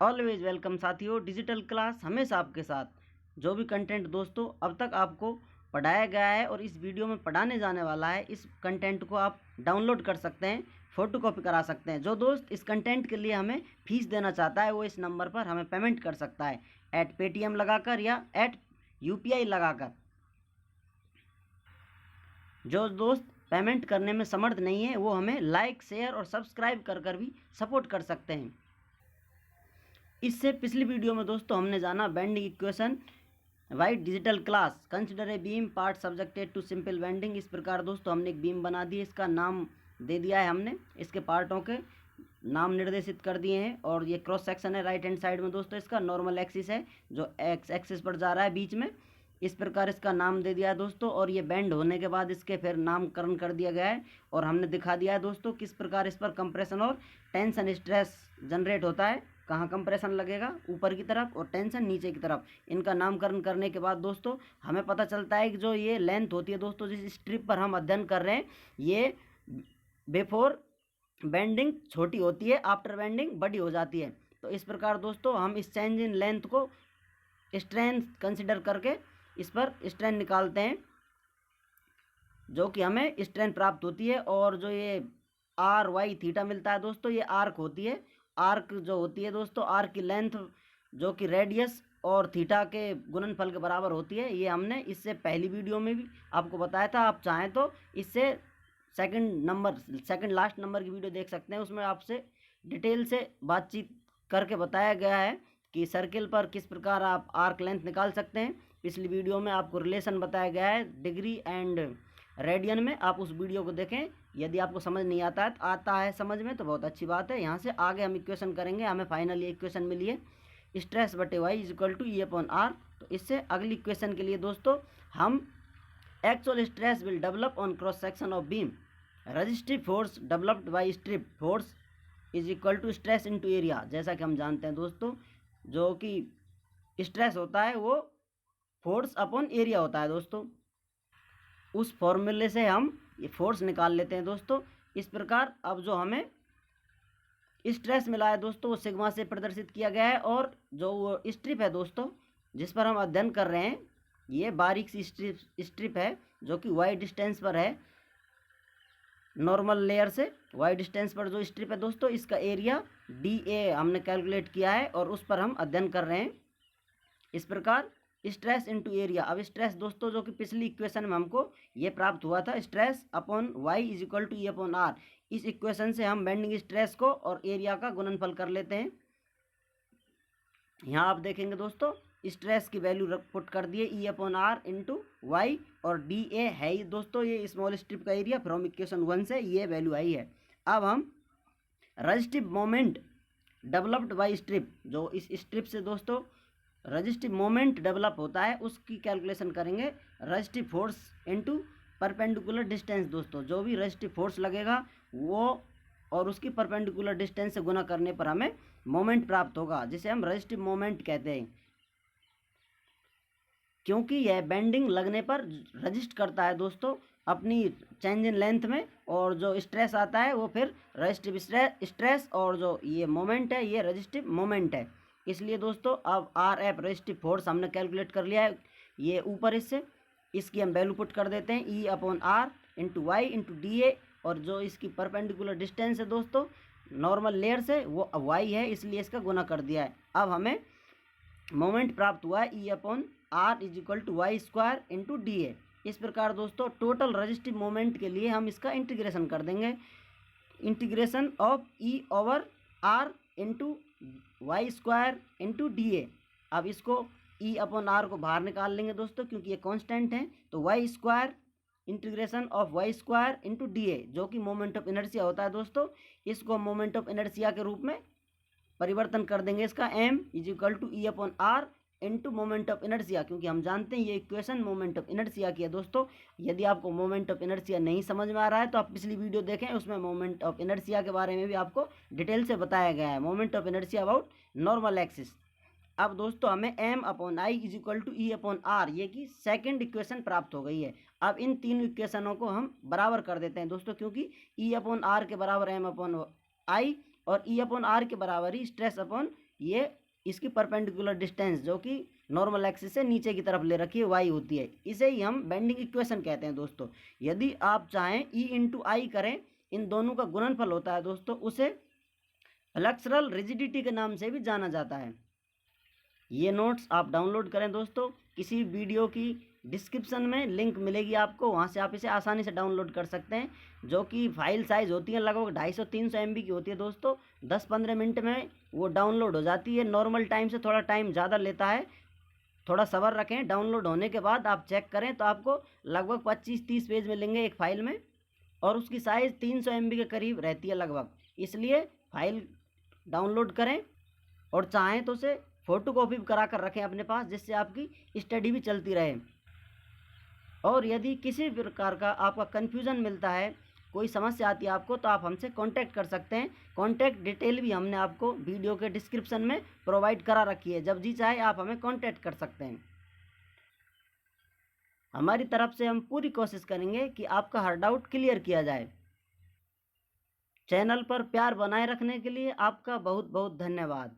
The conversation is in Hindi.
ऑलवेज वेलकम साथियों, डिजिटल क्लास हमेशा आपके साथ। जो भी कंटेंट दोस्तों अब तक आपको पढ़ाया गया है और इस वीडियो में पढ़ाने जाने वाला है, इस कंटेंट को आप डाउनलोड कर सकते हैं, फोटोकॉपी करा सकते हैं। जो दोस्त इस कंटेंट के लिए हमें फीस देना चाहता है वो इस नंबर पर हमें पेमेंट कर सकता है, @पेटीएम लगाकर या @UPI लगाकर। जो दोस्त पेमेंट करने में समर्थ नहीं है वो हमें लाइक, शेयर और सब्सक्राइब कर भी सपोर्ट कर सकते हैं। इससे पिछली वीडियो में दोस्तों हमने जाना bending equation by digital class consider a beam part subjected to simple bending. इस प्रकार दोस्तों हमने एक बीम बना दी, इसका नाम दे दिया है, हमने इसके पार्टों के नाम निर्देशित कर दिए हैं। और ये क्रॉस सेक्शन है राइट हैंड साइड में दोस्तों, इसका नॉर्मल एक्सिस है जो एक्स एक्सिस पर जा रहा है बीच में। इस प्रकार इसका नाम दे दिया है दोस्तों। और ये बेंड होने के बाद इसके फिर नामकरण कर दिया गया है और हमने दिखा दिया है दोस्तों किस प्रकार इस पर कंप्रेशन और टेंशन स्ट्रेस जनरेट होता है। कहाँ कंप्रेशन लगेगा, ऊपर की तरफ, और टेंशन नीचे की तरफ। इनका नामकरण करने के बाद दोस्तों हमें पता चलता है कि जो ये लेंथ होती है दोस्तों जिस स्ट्रिप पर हम अध्ययन कर रहे हैं, ये बिफोर बेंडिंग छोटी होती है, आफ्टर बेंडिंग बड़ी हो जाती है। तो इस प्रकार दोस्तों हम इस चेंज इन लेंथ को स्ट्रेंथ कंसिडर करके इस पर स्ट्रेंथ निकालते हैं, जो कि हमें स्ट्रेंथ प्राप्त होती है। और जो ये RY थीटा मिलता है दोस्तों, ये आर्क होती है। आर्क जो होती है दोस्तों, आर्क की लेंथ जो कि रेडियस और थीटा के गुणनफल के बराबर होती है। ये हमने इससे पहली वीडियो में भी आपको बताया था। आप चाहें तो इससे सेकंड लास्ट नंबर की वीडियो देख सकते हैं, उसमें आपसे डिटेल से बातचीत करके बताया गया है कि सर्किल पर किस प्रकार आप आर्क लेंथ निकाल सकते हैं। पिछली वीडियो में आपको रिलेशन बताया गया है डिग्री एंड रेडियन में, आप उस वीडियो को देखें। यदि आपको समझ नहीं आता है समझ में तो बहुत अच्छी बात है। यहाँ से आगे हम इक्वेशन करेंगे। हमें फाइनली इक्वेशन मिली है स्ट्रेस बटे वाई इक्वल टू E/R। तो इससे अगली इक्वेशन के लिए दोस्तों हम actual stress will develop on cross section of beam, resistive force developed by strip force is equal to stress into area. जैसा कि हम जानते हैं दोस्तों, जो कि स्ट्रेस होता है वो फोर्स अपॉन एरिया होता है दोस्तों। उस फॉर्मूले से हम ये फोर्स निकाल लेते हैं दोस्तों। इस प्रकार अब जो हमें स्ट्रेस मिला है दोस्तों वो सिग्मा से प्रदर्शित किया गया है। और जो वो स्ट्रिप है दोस्तों जिस पर हम अध्ययन कर रहे हैं, ये बारीक सी स्ट्रिप है जो कि वाई डिस्टेंस पर है, नॉर्मल लेयर से वाई डिस्टेंस पर जो स्ट्रिप है दोस्तों, इसका एरिया DA हमने कैलकुलेट किया है और उस पर हम अध्ययन कर रहे हैं। इस प्रकार स्ट्रेस इनटू एरिया। अब स्ट्रेस दोस्तों जो कि पिछली इक्वेशन में हमको ये प्राप्त हुआ था, stress upon y is equal to E/R। इस इक्वेशन से हम बेंडिंग स्ट्रेस को और एरिया का गुणनफल कर लेते हैं। यहाँ आप देखेंगे दोस्तों स्ट्रेस की वैल्यू पुट कर दिए E/R इंटू वाई, और DA है ही दोस्तों ये स्मॉल स्ट्रिप का एरिया। फ्रॉम इक्वेशन 1 से ये वैल्यू आई है। अब हम resistive moment developed by strip, जो इस स्ट्रिप से दोस्तों रजिस्टिव मोमेंट डेवलप होता है उसकी कैलकुलेशन करेंगे। Resistive force into perpendicular distance दोस्तों, जो भी रजिस्टिव फोर्स लगेगा वो और उसकी परपेंडिकुलर डिस्टेंस से गुना करने पर हमें मोमेंट प्राप्त होगा, जिसे हम रजिस्टिव मोमेंट कहते हैं। क्योंकि यह बेंडिंग लगने पर रजिस्ट करता है दोस्तों अपनी चेंज इन लेंथ में, और जो स्ट्रेस आता है वो फिर रजिस्टिव स्ट्रेस, और जो ये मोमेंट है ये रजिस्टिव मोमेंट है। इसलिए दोस्तों अब RF रजिस्टिव फोर्स हमने कैलकुलेट कर लिया है, ये ऊपर इससे इसकी हम वैल्यू पुट कर देते हैं E/R into Y into DA। और जो इसकी परपेंडिकुलर डिस्टेंस है दोस्तों नॉर्मल लेयर से वो वाई है, इसलिए इसका गुना कर दिया है। अब हमें मोमेंट प्राप्त हुआ है E/R is equal to y square into DA। इस प्रकार दोस्तों टोटल रजिस्टिव मोमेंट के लिए हम इसका इंटीग्रेशन कर देंगे, integration of E/R into y square into DA। अब इसको E/R को बाहर निकाल लेंगे दोस्तों क्योंकि ये कांस्टेंट है, तो y square integration of y square into DA जो कि मोमेंट ऑफ इनर्शिया होता है दोस्तों, इसको मोमेंट ऑफ इनर्शिया के रूप में परिवर्तन कर देंगे। इसका M is equal to E/R into moment of inertia, क्योंकि हम जानते हैं ये इक्वेशन मोमेंट ऑफ इनर्शिया की है दोस्तों। यदि आपको मोमेंट ऑफ इनर्शिया नहीं समझ में आ रहा है तो आप पिछली वीडियो देखें, उसमें मोमेंट ऑफ इनर्शिया के बारे में भी आपको डिटेल से बताया गया है, moment of inertia about normal axis. अब दोस्तों हमें M/I is equal to E/R ये की सेकेंड इक्वेशन प्राप्त हो गई है। अब इन तीनों इक्वेशनों को हम बराबर कर देते हैं दोस्तों, क्योंकि E/R के बराबर M/I और E/R के बराबर ही स्ट्रेस अपॉन ये इसकी परपेंडिकुलर डिस्टेंस जो कि नॉर्मल एक्सिस से नीचे की तरफ ले रखी है y होती है। इसे ही हम बेंडिंग इक्वेशन कहते हैं दोस्तों। यदि आप चाहें E इंटू आई करें, इन दोनों का गुणनफल होता है दोस्तों, उसे फ्लेक्सरल रिजिडिटी के नाम से भी जाना जाता है। ये नोट्स आप डाउनलोड करें दोस्तों, किसी वीडियो की डिस्क्रिप्शन में लिंक मिलेगी आपको, वहाँ से आप इसे आसानी से डाउनलोड कर सकते हैं। जो कि फाइल साइज़ होती है लगभग 250-300 MB की होती है दोस्तों। 10-15 मिनट में वो डाउनलोड हो जाती है। नॉर्मल टाइम से थोड़ा टाइम ज़्यादा लेता है, थोड़ा सब्र रखें। डाउनलोड होने के बाद आप चेक करें तो आपको लगभग 25-30 पेज मिलेंगे एक फ़ाइल में, और उसकी साइज़ 300 MB के करीब रहती है लगभग। इसलिए फ़ाइल डाउनलोड करें और चाहें तो उसे फ़ोटो कॉपी करा कर रखें अपने पास, जिससे आपकी स्टडी भी चलती रहे। और यदि किसी प्रकार का आपका कन्फ्यूज़न मिलता है, कोई समस्या आती है आपको, तो आप हमसे कांटेक्ट कर सकते हैं। कांटेक्ट डिटेल भी हमने आपको वीडियो के डिस्क्रिप्शन में प्रोवाइड करा रखी है। जब जी चाहे आप हमें कांटेक्ट कर सकते हैं। हमारी तरफ से हम पूरी कोशिश करेंगे कि आपका हर डाउट क्लियर किया जाए। चैनल पर प्यार बनाए रखने के लिए आपका बहुत बहुत धन्यवाद।